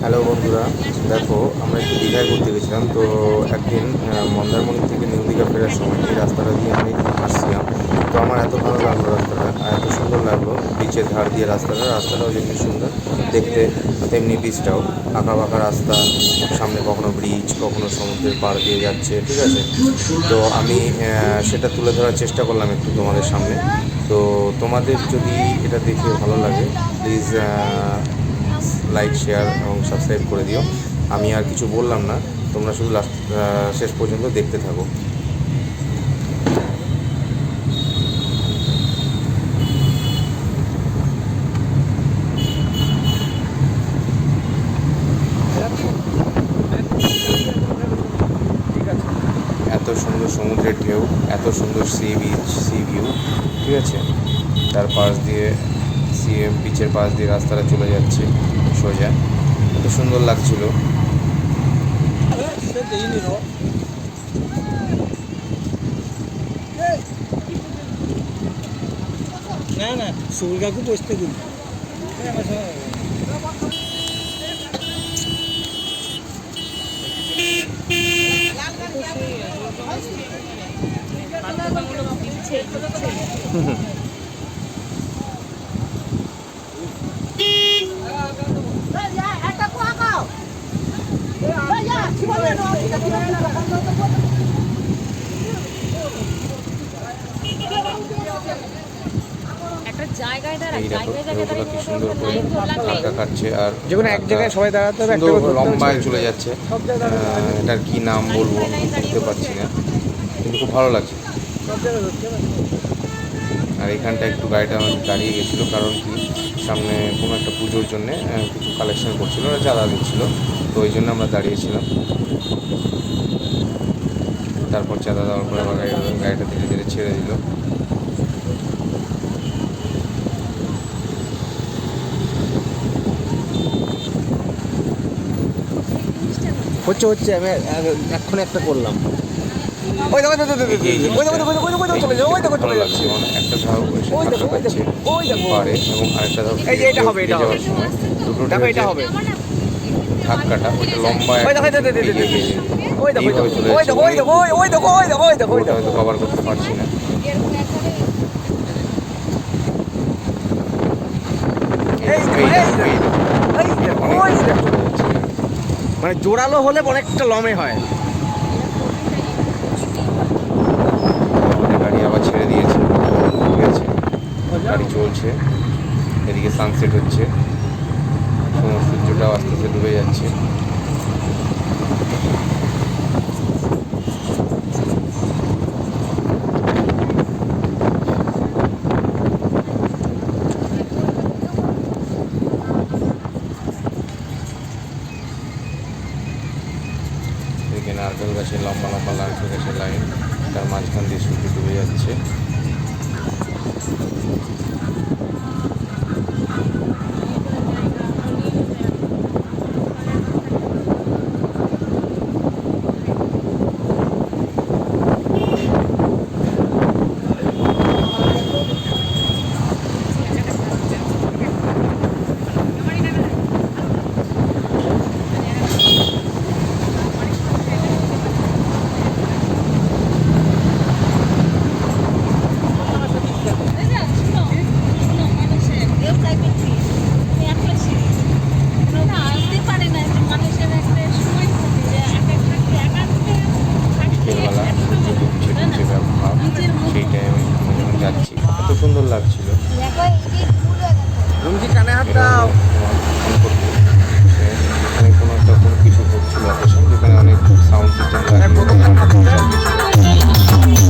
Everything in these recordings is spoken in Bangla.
হ্যালো বন্ধুরা, দেখো আমরা একটু দীঘায় ঘুরতে গেছিলাম। তো একদিন মন্দারমণি থেকে নিউ দীঘা ফেরার সময় এই রাস্তাটা দিয়ে আমি আসছিলাম। তো আমার এত ভালো লাগলো রাস্তাটা, এত সুন্দর লাগলো। বিচের ধার দিয়ে রাস্তাটাও যেমনি সুন্দর দেখতে, তেমনি বিচটাও আঁকা বাঁকা রাস্তা, সামনে কখনো ব্রিজ কখনো সমুদ্রের পাড় দিয়ে যাচ্ছে, ঠিক আছে। তো আমি সেটা তুলে ধরার চেষ্টা করলাম একটু তোমাদের সামনে। তো তোমাদের যদি এটা দেখে ভালো লাগে, প্লিজ লাইক শেয়ার এবং সাবস্ক্রাইব করে দিও। আমি আর কিছু বললাম না, তোমরা শুধু শেষ পর্যন্ত দেখতে থাকো। এত সুন্দর সমুদ্রের ঢেউ, এত সুন্দর সি ভিউ, ঠিক আছে। তার পাশ দিয়ে বিচের পাশ দিয়ে রাস্তাটা চলে যাচ্ছে সোজা, এত সুন্দর লাগছিল। না না সুর কাকু বসতে দিন। এই দেখো ঢেউগুলো কি সুন্দর করে হালকা কাটছে, আর যেকোনো এক জায়গায় সবাই দাঁড়াতে হবে, একটা সুন্দর লম্বায় চলে যাচ্ছে। এটার কি নাম বলবো বুঝতে পারছি না, কিন্তু খুব ভালো লাগছে। আর এখানটা একটু গাড়িটা আমাদের দাঁড়িয়ে গেছিলো, কারণ কি সামনে কোনো একটা পুজোর জন্যে কিছু কালেকশন করছিলো, ওরা চাঁদা দিচ্ছিলো, তো ওই জন্য আমরা দাঁড়িয়েছিলাম। তারপর চাঁদা দেওয়ার পরে আবার গাড়িটা ধীরে ধীরে ছেড়ে দিল। হচ্ছে আমি এক্ষুনি একটা করলাম। ওই দেখো ভালো লাগছে, মানে একটা ধাপ পাচ্ছে পারে এবং আরেকটা ধাপ যাওয়ার সময় দুটো ধাক্কাটা ওইটা লম্বা এইভাবে চলে যাচ্ছে। ওইটা হয়তো কভার করতে পারছি না। মানে জোরালো হলে অনেকটা লমে হয়। গাড়ি আবার ছেড়ে দিয়েছে, ঠিক আছে, গাড়ি চলছে। এদিকে সানসেট হচ্ছে, সূর্যটাও আস্তে আস্তে ডুবে যাচ্ছে। এদিকে নারকেল গাছের লম্বা লম্বা নারকেল গাছের লাইন, তার মাঝখান দিয়ে সূর্য ডুবে যাচ্ছে। বিকেলবেলা সূর্য ডুবছে ডুবছে ভাব, সেই টাইমে আমরা যখন যাচ্ছি এত সুন্দর লাগছিল। কানে হাত দাও। এখানে কোনো একটা কোনো কিছু হচ্ছিল অকেশন, যেখানে অনেক সাউন্ড সিস্টেম লাগিয়ে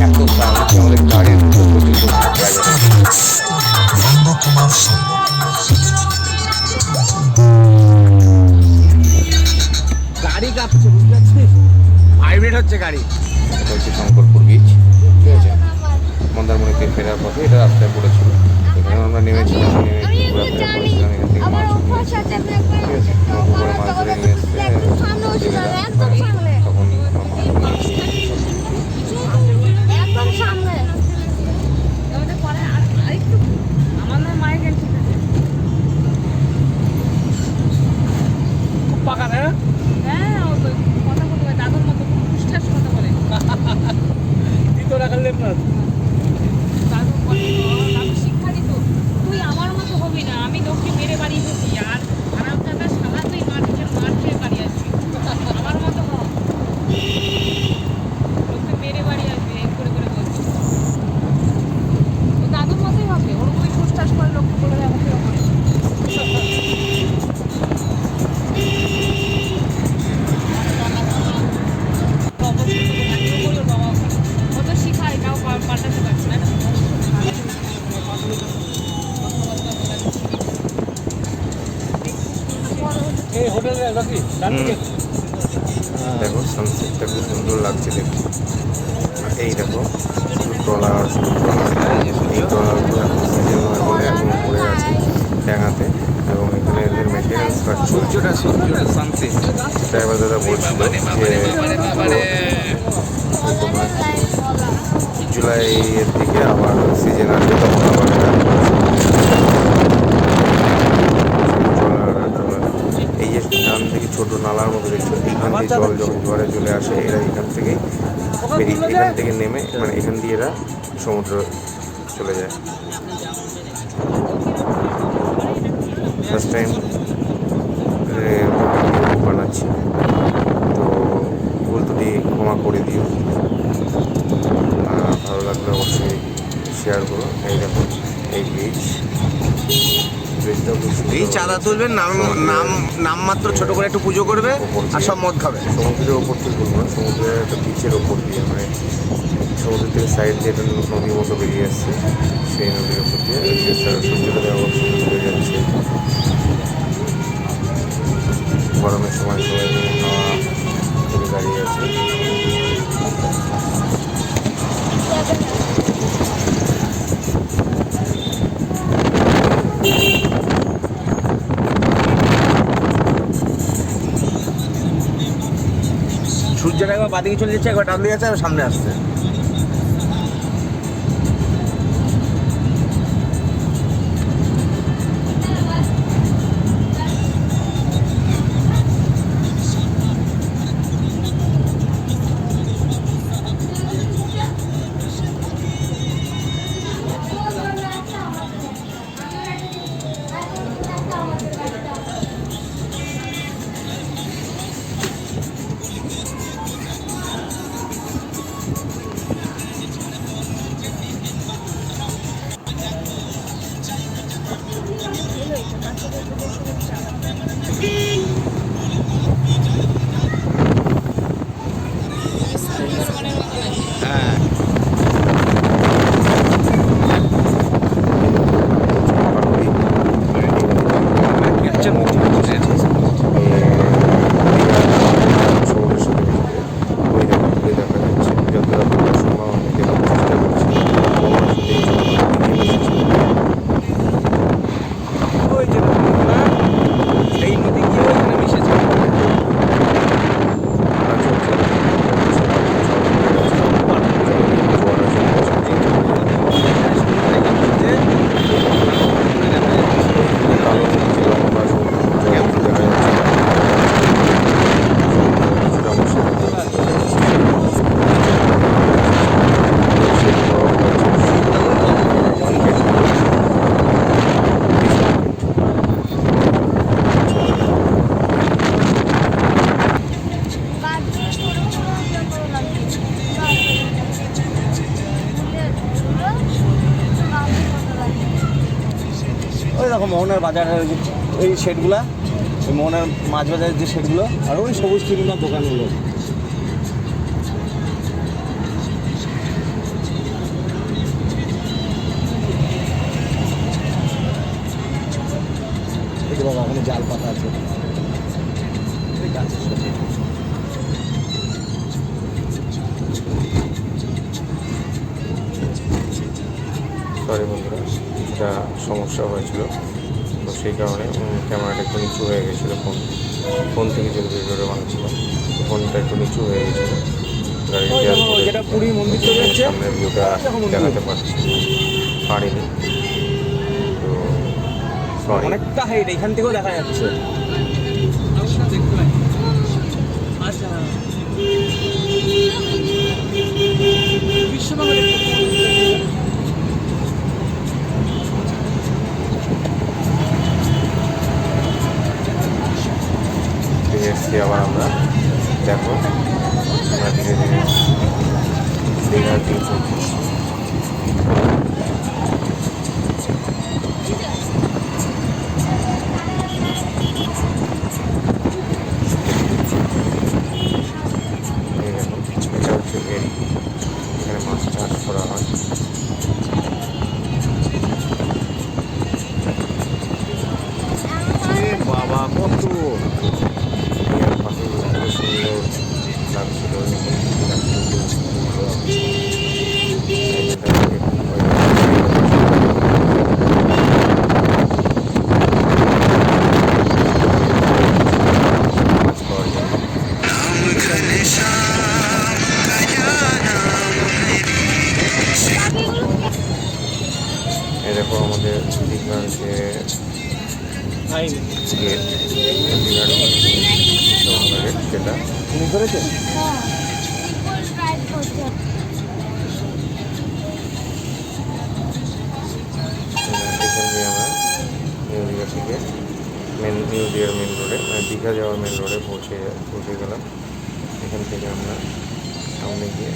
এত সাউন্ড আমাদের গাড়ির পর্যন্ত গাড়ি কাঁপছে, বুঝতে পারছিস? ভাইব্রেট হচ্ছে গাড়ি। এটা হচ্ছে শঙ্করপুর বিচ, ঠিক আছে। মন্দারমণিতে ফেরার পথে এটা রাস্তায় পড়েছিল, এখানে আমরা নেমেছিলাম, নেমে একটু ঘোরাফেরা করেছিলাম। এখান থেকে মাছ নিয়েছি, ঠিক আছে, নৌকো করে মাছ ধরে নিয়ে এসছে জেলেরা, তখন নিয়েছি পাকা না? হ্যাঁ ও তো কথা বলতে দাদুর মতো পুষ্টাস কথা বলে দ্বিতীয় রাখার লেপনা দাদু বলে দাদু শিক্ষা দিত তুই আমার মতো হবি না আমি লোককে মেরে বাড়ি এসেছি আর খারাপ দাদা সারা তুই মার খেয়ে বাড়ি আসবি আমার মতো হ লোককে মেরে বাড়ি আসবি এক করে বলছি তো দাদুর মতোই হবে ওরকমই পুষ্টাস করে লোককে বলে দেয় আমাকে কত শিখায় তাও পাল্টাতে পারছে না এই হোটেলে নাকি ডান দিকে দেখো সানসেটটা খুব সুন্দর লাগছে দেখতে। আর এই দেখো ট্রলার এই ট্রলারগুলো এখন সিজন নয় বলে এখন পড়ে আছে ট্যাঙাতে এবং এখানে এদের মেনটেন্যান্স কাটছে। সূর্যটা সানসেট ড্রাইভার দাদা বলছিল যে তোমার জুলাইয়ের দিকে আবার সিজন আসবে তখন আবার এই যে ডান থেকে ছোট নালার মতো দেখছো এইখান থেকে জল যখন জোয়ারে চলে আসে এরা এখান থেকে বেরিয়ে এখান থেকে নেমে মানে এখান দিয়ে এরা সমুদ্র চলে যায়। ফার্স্ট টাইম বানাচ্ছি তো ভুল ত্রুটি ক্ষমা করে দিও। ভালো লাগলে অবশ্যই শেয়ার করো। এই দেখো এই ব্রিজটাও খুব সুন্দর। এই চাঁদা তুলবেন নাম মাত্র ছোট করে একটু পুজো করবে আর সব মদ খাবে। সমুদ্রের ওপর থেকে বলবো না, সমুদ্রের একটা বিচের ওপর দিয়ে মানে সমুদ্রের থেকে সাইড দিয়ে একটা নদীর মতো বেরিয়ে আসছে সেই নদীর ওপর দিয়ে সূর্যটা দেওয়া সুন্দর হয়ে যাচ্ছে। গরমের সময় সবাই হাওয়া থেকে দাঁড়িয়ে আছে। সূর্যটা একবার বাদিকে চলে যাচ্ছে, একবার ডান দিকে যাচ্ছে, আর সামনে আসছে। সমুদ্রের সাথে ওই দেখা যাচ্ছে যতটা সম্ভব আমি দেখার চেষ্টা করছি। ওই যে এই নদী গিয়ে ওইখানে মিশেছে ওই দেখো মোহনার বাজারের ওই শেডগুলা, ওই মোহনার মাছ বাজারের যে শেডগুলো, আর ওই সবুজ কিরুনার দোকানগুলো। এই যে বাবা ওখানে জাল পাতা আছে এই গাছের সাথে। সরি বন্ধুরা, একটা সমস্যা হয়েছিল তো সেই কারণে ক্যামেরাটা একটু নিচু হয়ে গেছিলো। ফোন থেকে যদি ভিডিওটা বানাচ্ছিলাম ফোনটা একটু নিচু হয়ে গেছিলো। যেটা পুরী মন্দির চলে যাচ্ছে সামনের ভিউটা দেখাতে পারিনি তো সরি। অনেকটা হাইট, এখান থেকেও দেখা যাচ্ছে। এসছি আবার আমরা। দেখো আমরা ধীরে ধীরে দীঘার দিকে চলছি। এই দেখো, এটা হচ্ছে ফেরি, এখানে মাছ চাষ করা হয়। বাবা কত দীঘার পাখিগুলো খুব সুন্দর লাগছিল। মাছ পাওয়ার জন্য এই দেখো আমাদের দীঘার যে গেট, দীঘার গেট সেটা তুমি করেছে? এখান দিয়ে আমরা নিউ দীঘা থেকে নিউ দীঘার মেন রোডে দীঘা যাওয়ার মেন রোডে পৌঁছে গেলাম। এখান থেকে আমরা সামনে গিয়ে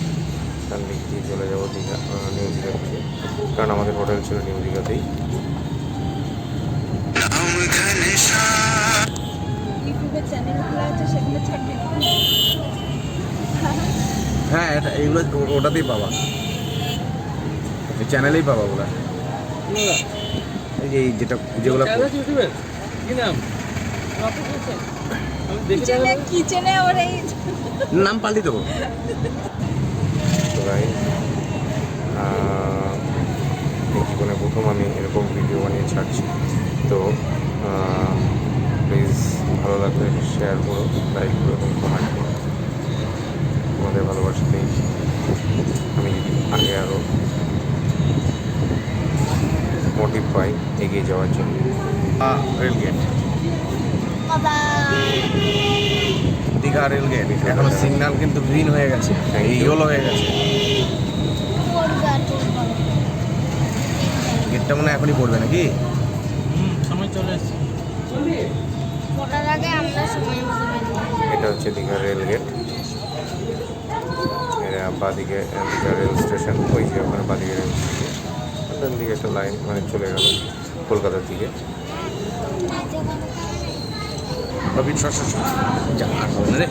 ডান দিক দিয়ে চলে যাবো দীঘা নিউ দীঘা থেকে, কারণ আমাদের হোটেল ছিল নিউ দীঘাতেই। ইউটিউবের চ্যানেল খোলা আছে, সেগুলো ছাড়বে। হ্যাঁ, এটা এইগুলো ওটাতেই পাবা, এই চ্যানেলেই পাবা ওগুলো। এই যে যেটা যেগুলো কি নাম? কিচেনে আবার এই নাম পাল্টি দেবো। তো ভাই এই জীবনে প্রথম আমি এরকম ভিডিও বানিয়ে ছাড়ছি। তো প্লিজ ভালো লাগলে শেয়ার করো, লাইক করো এবং কমেন্ট করো। তোমাদের ভালোবাসাতেই আমি আগে আরও মোটিভ পাই এগিয়ে যাওয়ার জন্য। Rail gate, Digha rail gate. এখনো সিগন্যাল কিন্তু গ্রিন হয়ে গেছে, ইয়েলো হয়ে গেছে। গেটটা মনে হয় এখনই পড়বে নাকি? সময় চলে এসেছে। ওটার আগে আমরা সময় মতো বেরোবো। এটা হচ্ছে দীঘা রেলগেট, এরা বাদিকে দীঘা রেল স্টেশন, ওই যে ওখানে বাদিকে রেল স্টেশন, ওখান দিকে একটা লাইন মানে চলে গেল কলকাতার দিকে। রবি শস্য যা হবে না রে।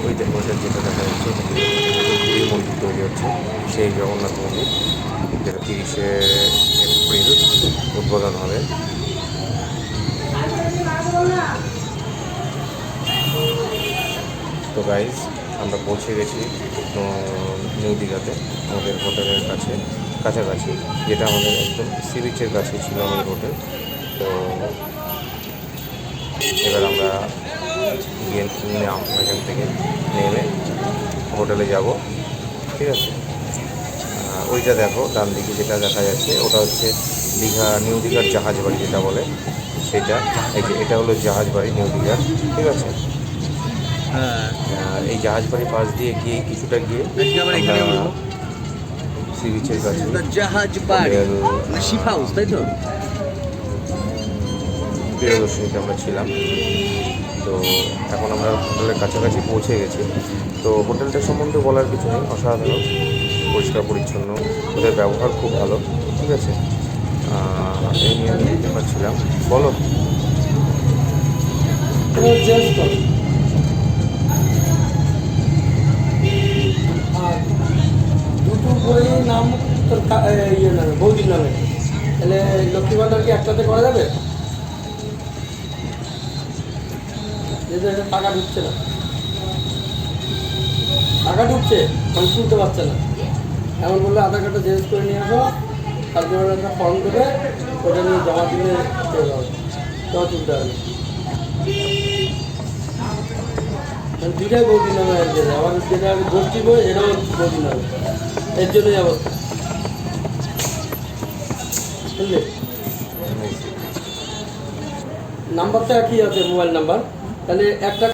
ওইটা যেটা দেখা যাচ্ছে পুরী মন্দির তৈরি হচ্ছে, সেই জগন্নাথ মন্দির, যেটা 30শে এপ্রিল উদ্বোধন হবে। তো গাইজ আমরা পৌঁছে গেছি নিউ দীঘাতে, আমাদের হোটেলের কাছাকাছি, যেটা আমাদের একদম সি বিচের কাছে ছিল আমাদের হোটেল। তো এবার আমরা গিয়ে এখান থেকে নেমে হোটেলে যাব, ঠিক আছে। ওইটা দেখো ডান দিকে যেটা দেখা যাচ্ছে, ওটা হচ্ছে দীঘা নিউ দীঘার জাহাজ বাড়ি যেটা বলে, সেটা এই যে এটা হলো জাহাজ বাড়ি নিউ দীঘার, ঠিক আছে। হ্যাঁ, এই জাহাজ বাড়ির পাশ দিয়ে গিয়ে কিছুটা গিয়ে আজকে আমরা এখানে উঠবো। সি বিচের কাছে জাহাজ বাড়ি হোটেল শিপ হাউস, তাই তো? প্রিয়দর্শনীতে আমরা ছিলাম। তো এখন আমরা হোটেলের কাছাকাছি পৌঁছে গেছি। তো হোটেলটার সম্বন্ধে বলার কিছু নেই, অসাধারণ, পরিষ্কার পরিচ্ছন্ন, ওদের ব্যবহার খুব ভালো, ঠিক আছে। এই নিয়ে আমি দেখতে পাচ্ছিলাম। বলো। দুটো বইয়ের নাম তোর ইয়ে নামে, বৌদির নামে, তাহলে লক্ষ্মী ভাণ্ডার কি একটাতে করা যাবে? যেহেতু এটা টাকা ঢুকছে না, টাকা ঢুকছে আমি শুনতে পাচ্ছে না, এমন বললে আধার কার্ডটা চেঞ্জ করে নিয়ে আসো, কালকে ওরা একটা ফর্ম দেবে, ওটা নিয়ে জমা দিলে চলে যাবে, জমা তুলতে হবে। দুটাই বৌদি নামে আসবে, আমার যেটা গোষ্ঠী বই এটাও বৌদি নামে, এর জন্যই অবস্থা, বুঝলে? নাম্বারটা একই আছে, মোবাইল নাম্বার, তাহলে একটা